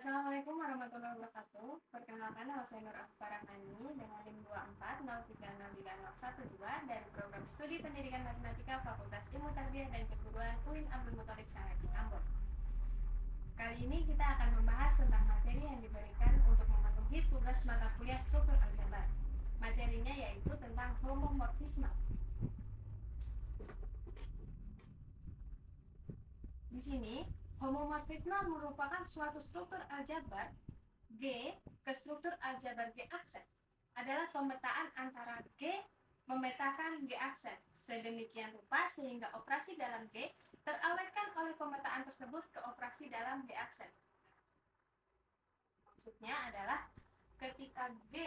Assalamualaikum warahmatullahi wabarakatuh. Perkenalkan, nama saya Nur Farahani dengan NIM 2403030112 dari program studi pendidikan matematika Fakultas Ilmu Tarbiyah dan Keguruan UIN Abdul Muthalib Sangaji Ambon. Kali ini kita akan membahas tentang materi yang diberikan untuk memenuhi tugas mata kuliah struktur aljabar. Materinya yaitu tentang homomorfisme. Di sini, homomorfisme merupakan suatu struktur aljabar G ke struktur aljabar G aksen adalah pemetaan antara G memetakan G aksen sedemikian rupa sehingga operasi dalam G terawetkan oleh pemetaan tersebut ke operasi dalam G aksen. Maksudnya adalah ketika G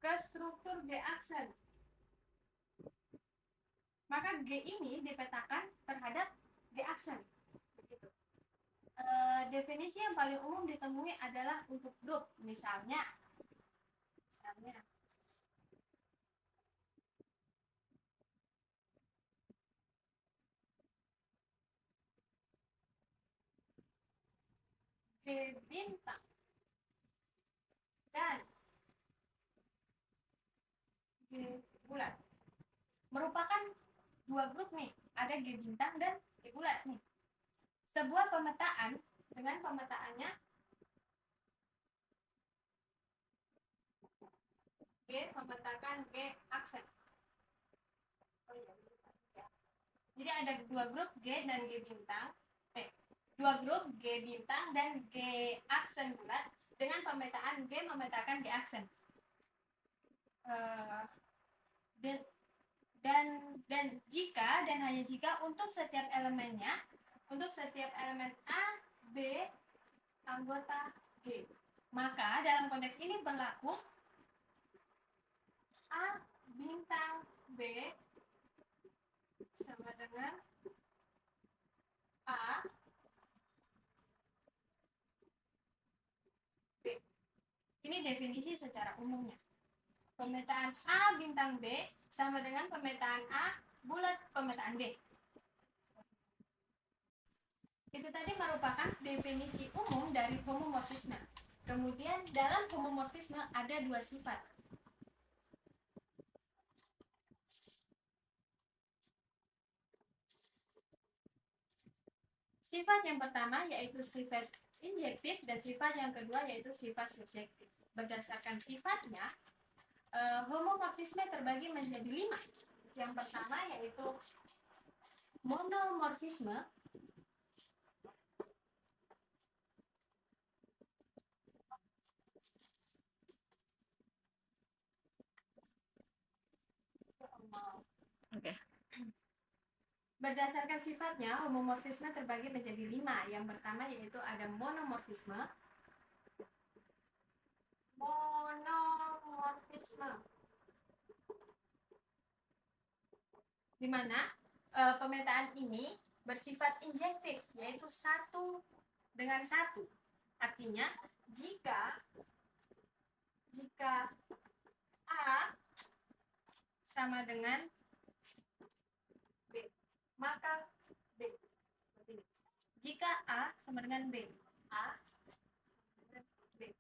ke struktur G aksen, maka G ini dipetakan terhadap G aksen. Begitu. Definisi yang paling umum ditemui adalah untuk grup. Misalnya G bintang dan G bulat merupakan dua grup nih, ada G bintang dan G bulat nih. Sebuah pemetaan dengan pemetaannya G memetakan G aksen. Jadi ada dua grup G dan G bintang, dua grup G bintang dan G aksen bulat dengan pemetaan G memetakan G aksen. Dan jika dan hanya jika untuk setiap elemennya, untuk setiap elemen A, B, anggota G, maka dalam konteks ini berlaku A bintang B sama dengan A B. Ini definisi secara umumnya. Pemetaan A bintang B sama dengan pemetaan A bulat pemetaan B. Itu tadi merupakan definisi umum dari homomorfisme. Kemudian dalam homomorfisme ada dua sifat. Sifat yang pertama yaitu sifat injektif dan sifat yang kedua yaitu sifat subjektif. Berdasarkan sifatnya, homomorfisme terbagi menjadi 5. Yang pertama yaitu monomorfisme. Berdasarkan sifatnya, homomorfisme terbagi menjadi 5. Yang pertama yaitu ada monomorfisme. Di mana pemetaan ini bersifat injektif, yaitu 1 dengan 1. Artinya jika A sama dengan B, maka B. Jika A sama dengan B, A B,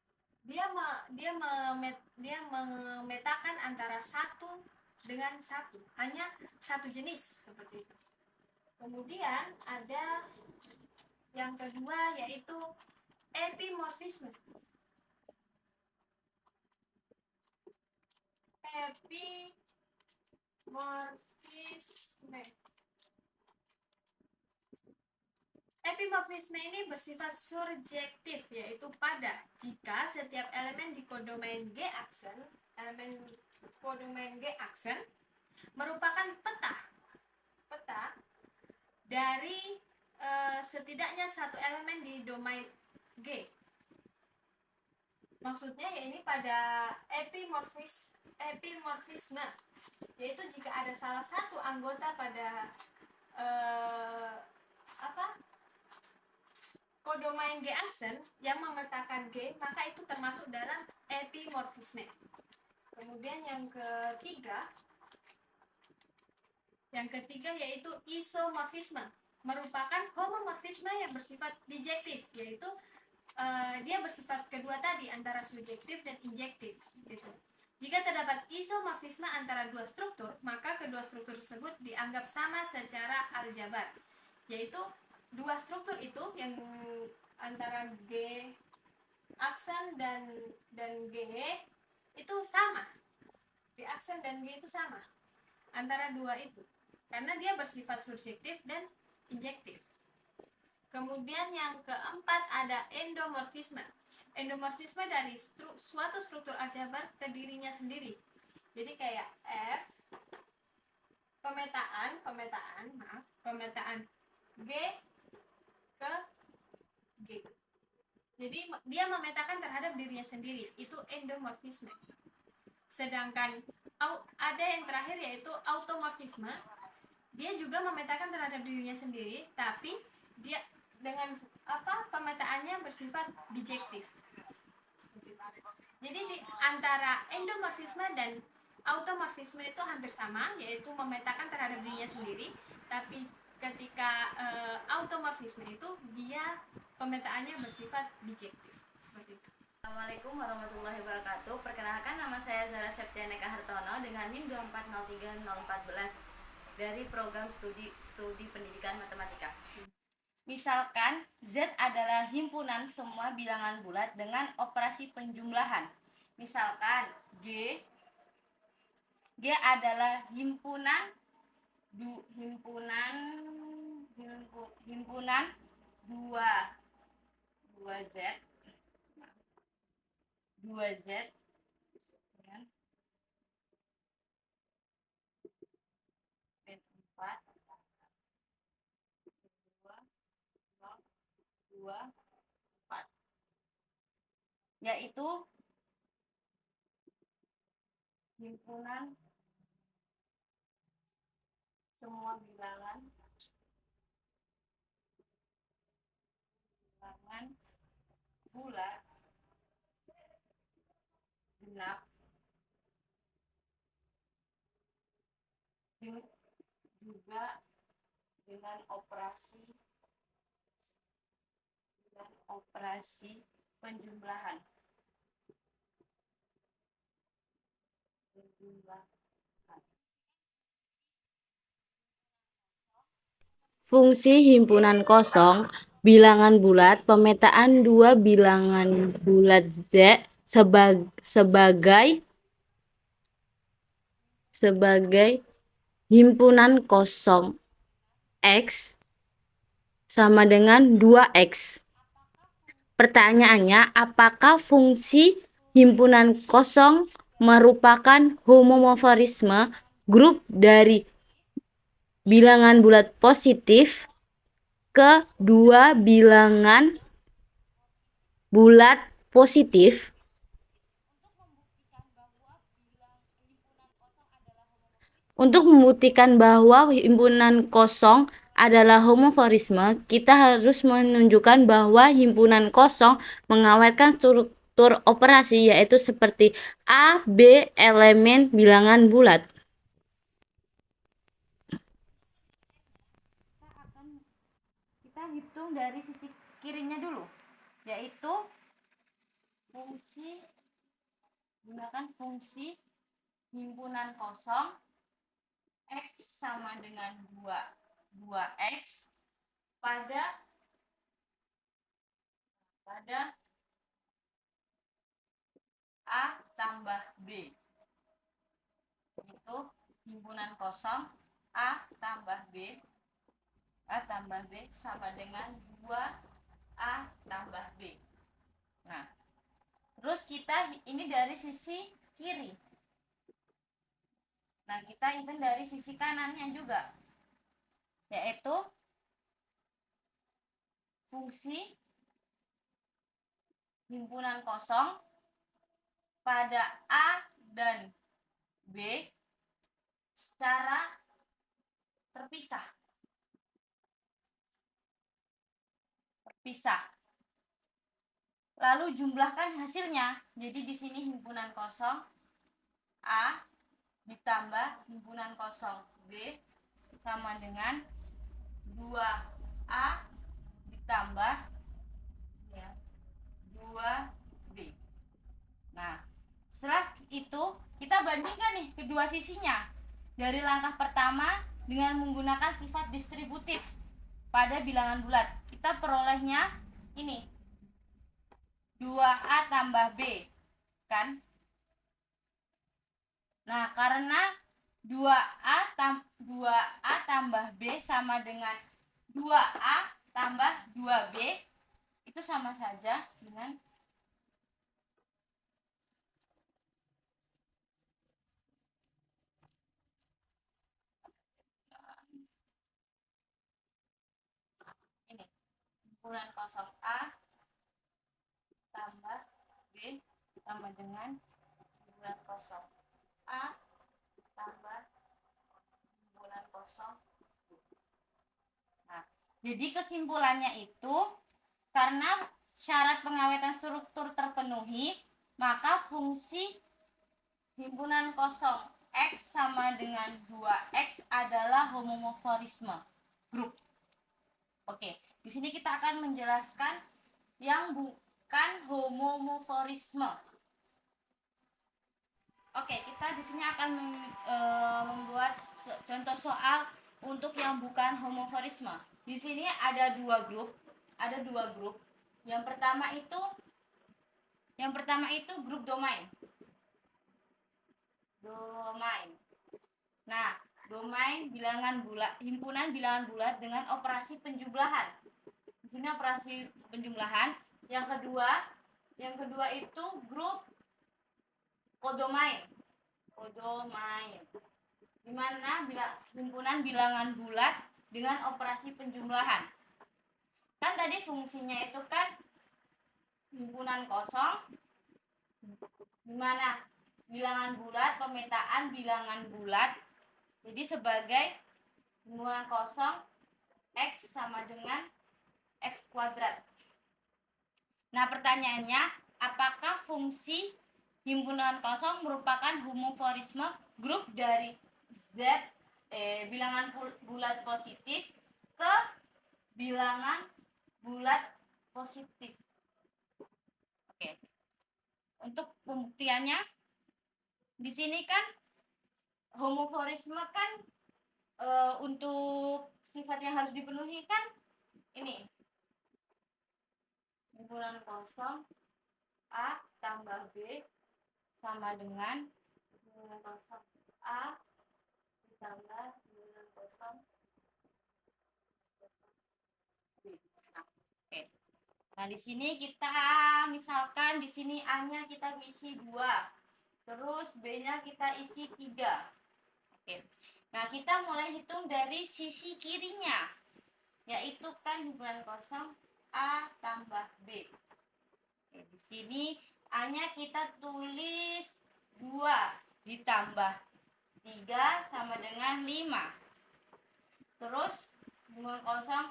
dia memetakan antara 1 dengan 1, hanya satu jenis seperti itu. Kemudian ada yang kedua yaitu epimorfisme. Epimorfisme ini bersifat surjektif, yaitu pada jika setiap elemen di kodomain G aksen merupakan peta dari setidaknya satu elemen di domain G. Maksudnya ya ini pada epimorfisme, yaitu jika ada salah satu anggota pada kodomain G aksen yang memetakan G, maka itu termasuk dalam epimorfisme. Kemudian yang ketiga yaitu isomorfisme. merupakan homomorfisme yang bersifat bijektif, yaitu dia bersifat kedua tadi antara subjektif dan injektif gitu. Jika terdapat isomorfisme antara dua struktur, maka kedua struktur tersebut dianggap sama secara aljabar, yaitu dua struktur itu yang antara G aksen dan G itu sama. G aksen dan G itu sama antara dua itu, karena dia bersifat subjektif dan injektif. Kemudian yang keempat ada endomorfisme. Endomorfisme dari suatu struktur aljabar ke dirinya sendiri. Jadi kayak F pemetaan G ke G. Jadi dia memetakan terhadap dirinya sendiri, itu endomorfisme. Sedangkan ada yang terakhir yaitu automorfisme. Dia juga memetakan terhadap dirinya sendiri, tapi dia dengan pemetaannya bersifat bijektif. Jadi di antara endomorfisme dan automorfisme itu hampir sama, yaitu memetakan terhadap dirinya sendiri, tapi ketika automorfisme itu dia pemetaannya bersifat bijektif. Seperti itu. Assalamualaikum warahmatullahi wabarakatuh. Perkenalkan, nama saya Zara Septianeka Hartono dengan NIM 2403014 dari program studi pendidikan matematika. Misalkan Z adalah himpunan semua bilangan bulat dengan operasi penjumlahan. Misalkan G adalah himpunan 2 Z dengan N4 2 4, yaitu himpunan semua bilangan bulat genap juga dengan operasi penjumlahan. Fungsi himpunan kosong bilangan bulat, pemetaan dua bilangan bulat Z sebagai himpunan kosong X sama dengan 2X. Pertanyaannya, apakah fungsi himpunan kosong merupakan homomorfisme grup dari bilangan bulat positif ke dua bilangan bulat positif? Untuk membuktikan bahwa himpunan kosong adalah homomorfisme, kita harus menunjukkan bahwa himpunan kosong mengawetkan struktur operasi, yaitu seperti A, B elemen bilangan bulat. Kita hitung dari sisi kirinya dulu, yaitu gunakan fungsi himpunan kosong X sama dengan 2X pada A tambah B. Itu himpunan kosong A tambah B sama dengan 2A tambah B. Nah, terus kita ini dari sisi kiri. Nah, kita hitung dari sisi kanannya juga, yaitu fungsi himpunan kosong pada A dan B secara terpisah. Lalu jumlahkan hasilnya. Jadi di sini himpunan kosong A ditambah himpunan kosong B sama dengan 2A ditambah ya 2B. Nah, setelah itu kita bandingkan nih kedua sisinya. Dari langkah pertama dengan menggunakan sifat distributif pada bilangan bulat, kita perolehnya ini 2A tambah B kan. Nah, karena 2A tambah B sama dengan 2A tambah 2B, itu sama saja dengan ini, kumpulan kosong A tambah B sama dengan kumpulan kosong A tambah kumpulan kosong B. Nah, jadi kesimpulannya itu karena syarat pengawetan struktur terpenuhi, maka fungsi himpunan kosong X sama dengan 2X adalah homomorfisme grup. Oke, di sini kita akan menjelaskan yang bukan homomorfisme. Oke, kita di sini akan membuat contoh soal untuk yang bukan homomorfisme. Di sini ada dua grup. Yang pertama itu grup domain. Nah, domain bilangan bulat, himpunan bilangan bulat dengan operasi penjumlahan. Di sini operasi penjumlahan. Yang kedua itu grup kodomain. Di mana himpunan bilangan bulat dengan operasi penjumlahan. Kan tadi fungsinya itu kan himpunan kosong, di mana bilangan bulat, pemetaan bilangan bulat. Jadi sebagai himpunan kosong X sama dengan X kuadrat. Nah, pertanyaannya, apakah fungsi himpunan kosong merupakan homomorfisme grup dari bilangan bulat positif ke bilangan bulat positif? Oke. Untuk pembuktiannya, di sini kan homomorfisme kan untuk sifat yang harus dipenuhi kan ini himpunan kosong A tambah B sama dengan himpunan kosong A ditambah himpunan kosong B. Oke. Nah, di sini kita misalkan di sini A-nya kita isi 2. Terus B-nya kita isi 3. Oke. Nah, kita mulai hitung dari sisi kirinya, yaitu kan himpunan kosong A tambah B. Oke, di sini A-nya kita tulis 2 ditambah 3 sama dengan 5. Terus himpunan kosong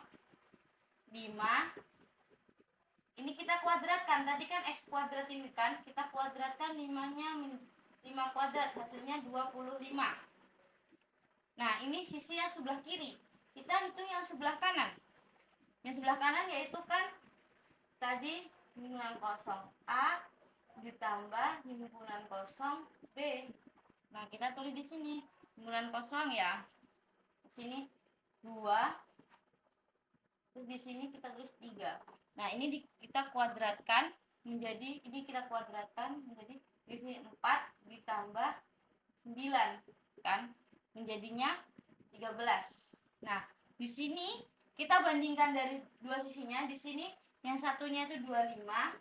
5. Ini kita kuadratkan. Tadi kan X kuadrat ini kan kita kuadratkan 5-nya 5 kuadrat, hasilnya 25. Nah, ini sisi yang sebelah kiri. Kita hitung yang sebelah kanan. Yang sebelah kanan yaitu kan tadi himpunan kosong A ditambah himpunan kosong B. Nah, kita tulis di sini himpunan kosong ya. Di sini 2. Terus di sini kita tulis 3. Nah, ini kita kuadratkan menjadi 4 ditambah 9 kan menjadinya 13. Nah, di sini kita bandingkan dari dua sisinya. Di sini yang satunya itu 25,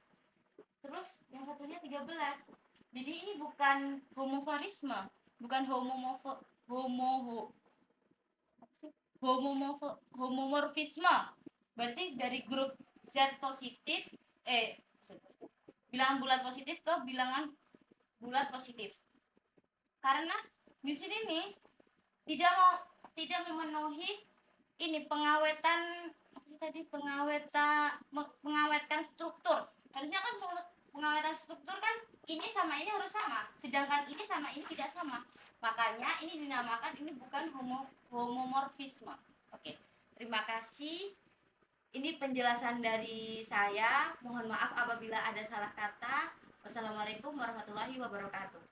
terus yang satunya 13. Jadi ini bukan homomorfisme, bukan homomorfisme. Berarti dari grup Z positif bilangan bulat positif ke bilangan bulat positif. Karena di sini nih tidak memenuhi ini pengawetkan struktur. Harusnya kan pengawetan struktur kan ini sama ini harus sama, sedangkan ini sama ini tidak sama. Makanya ini dinamakan ini bukan homomorfisme. Oke. Terima Terima kasih. Ini penjelasan dari saya. Mohon maaf apabila ada salah kata. Wassalamualaikum warahmatullahi wabarakatuh.